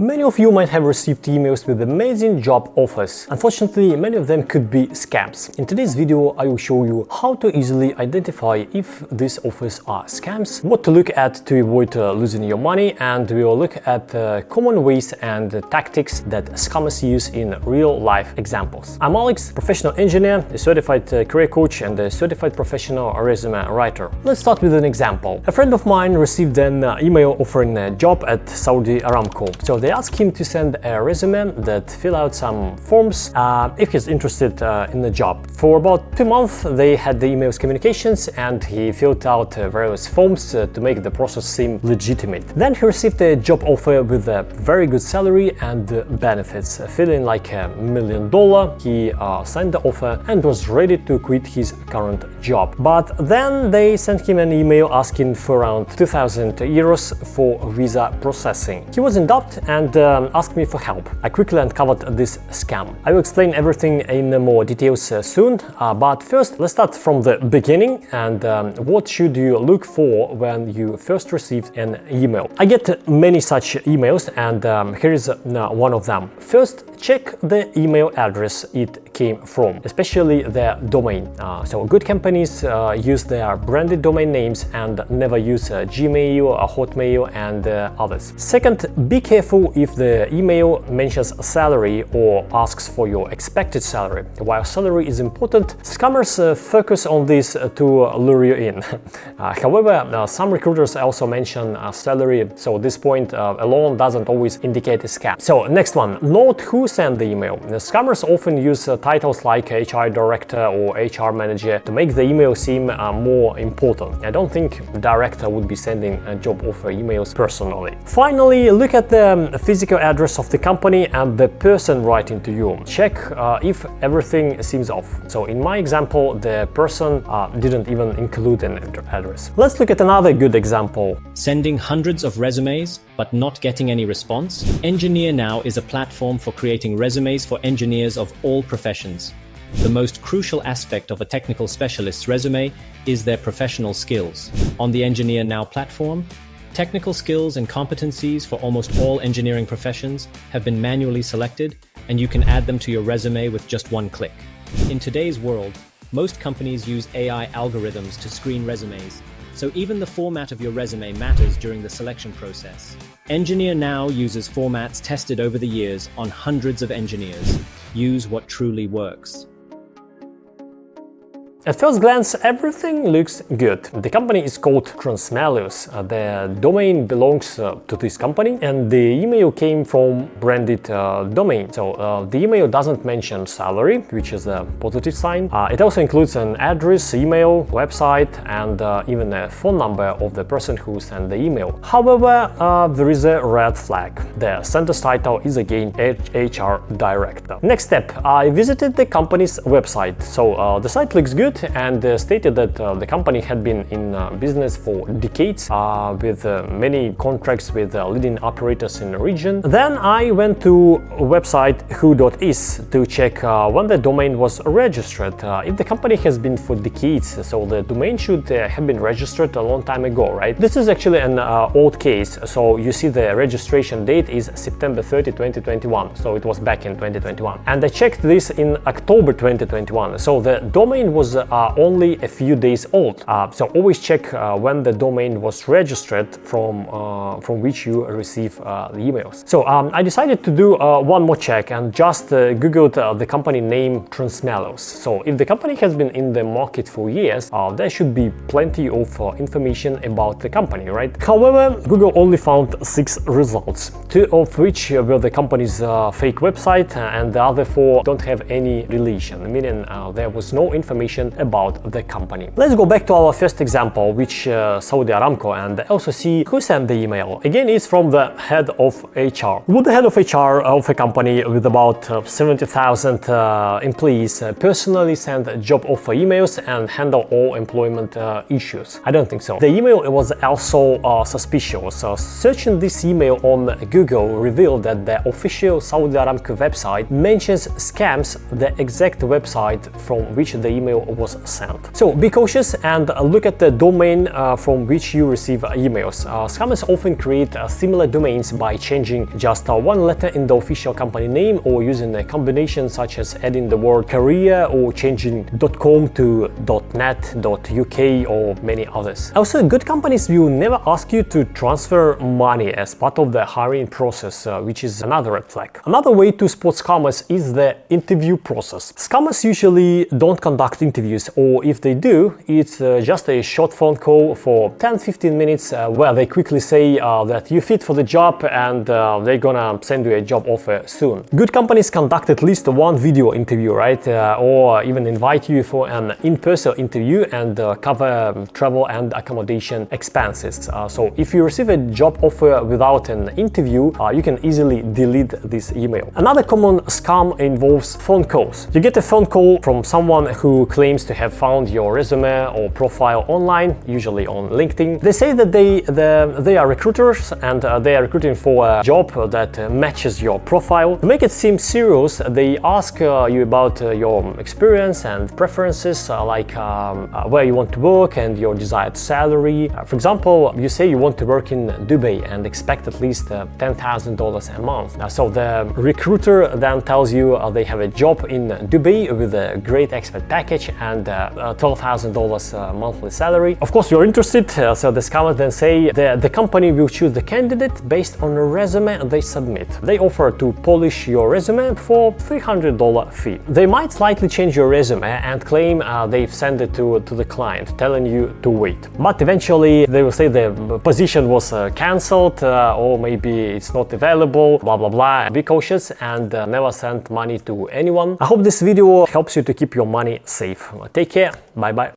Many of you might have received emails with amazing job offers. Unfortunately, many of them could be scams. In today's video, I will show you how to easily identify if these offers are scams, what to look at to avoid losing your money, and we will look at common ways and tactics that scammers use in real-life examples. I'm Alex, professional engineer, a certified career coach, and a certified professional resume writer. Let's start with an example. A friend of mine received an email offering a job at Saudi Aramco. So they asked him to send a resume that fill out some forms if he's interested in the job. For about 2 months, they had the email's communications, and he filled out various forms to make the process seem legitimate. Then he received a job offer with a very good salary and benefits, feeling like $1 million. He signed the offer and was ready to quit his current job. But then they sent him an email asking for around 2,000 euros for visa processing. He was in doubt and asked me for help. I quickly uncovered this scam. I will explain everything in more details soon, but first let's start from the beginning and what should you look for when you first received an email. I get many such emails, and here is one of them. First, check the email address it came from, especially their domain. So good companies use their branded domain names and never use Gmail or Hotmail and others. Second, be careful if the email mentions a salary or asks for your expected salary. While salary is important, scammers focus on this to lure you in. However, some recruiters also mention salary, so this point alone doesn't always indicate a scam. So next one, note who sent the email. The scammers often use titles like HR director or HR manager to make the email seem more important. I don't think the director would be sending job offer emails personally. Finally, look at the physical address of the company and the person writing to you. Check if everything seems off. So in my example, the person didn't even include an address. Let's look at another good example. Sending hundreds of resumes but not getting any response? Engineer-Now is a platform for creating resumes for engineers of all professions. The most crucial aspect of a technical specialist's resume is their professional skills. On the Engineer-Now platform, technical skills and competencies for almost all engineering professions have been manually selected, and you can add them to your resume with just one click. In today's world, most companies use AI algorithms to screen resumes, so even the format of your resume matters during the selection process. Engineer-Now uses formats tested over the years on hundreds of engineers. Use what truly works. At first glance, everything looks good. The company is called Transmelius. The domain belongs to this company, and the email came from branded domain. So the email doesn't mention salary, which is a positive sign. It also includes an address, email, website, and even a phone number of the person who sent the email. However, there is a red flag. The sender's title is again HR director. Next step, I visited the company's website. So the site looks good and stated that the company had been in business for decades with many contracts with leading operators in the region. Then I went to website who.is to check when the domain was registered. If the company has been for decades, so the domain should have been registered a long time ago, right? This is actually an old case, so you see the registration date is September 30, 2021, so it was back in 2021. And I checked this in October 2021, so the domain was only a few days old. So always check when the domain was registered from which you receive the emails. So I decided to do one more check and just googled the company name Transmelius. So if the company has been in the market for years, there should be plenty of information about the company, right? However, Google only found 6 results, 2 of which were the company's fake website, and the other 4 don't have any relation, meaning there was no information about the company. Let's go back to our first example, which Saudi Aramco, and also see who sent the email. Again, it's from the head of HR. Would the head of HR of a company with about 70,000 employees personally send job offer emails and handle all employment issues? I don't think so. The email was also suspicious. Searching this email on Google revealed that the official Saudi Aramco website mentions scams, the exact website from which the email was sent. So be cautious and look at the domain from which you receive emails. Scammers often create similar domains by changing just one letter in the official company name, or using a combination such as adding the word career or changing .com to .net, .uk, or many others. Also, good companies will never ask you to transfer money as part of the hiring process, which is another red flag. Another way to spot scammers is the interview process. Scammers usually don't conduct interviews, or if they do, it's just a short phone call for 10-15 minutes where they quickly say that you fit for the job and they're gonna send you a job offer soon. Good companies conduct at least one video interview, right? Or even invite you for an in-person interview and cover travel and accommodation expenses. So if you receive a job offer without an interview, you can easily delete this email. Another common scam involves phone calls. You get a phone call from someone who claims to have found your resume or profile online, usually on LinkedIn. They say that they are recruiters and they are recruiting for a job that matches your profile. To make it seem serious, they ask you about your experience and preferences, like where you want to work and your desired salary. For example, you say you want to work in Dubai and expect at least $10,000 a month. So the recruiter then tells you they have a job in Dubai with a great expat package and $12,000 monthly salary. Of course, you're interested, so the scammers then say the company will choose the candidate based on a resume they submit. They offer to polish your resume for $300 fee. They might slightly change your resume and claim they've sent it to the client, telling you to wait. But eventually they will say the position was cancelled or maybe it's not available, blah blah blah. Be cautious and never send money to anyone. I hope this video helps you to keep your money safe. Take care. Bye bye.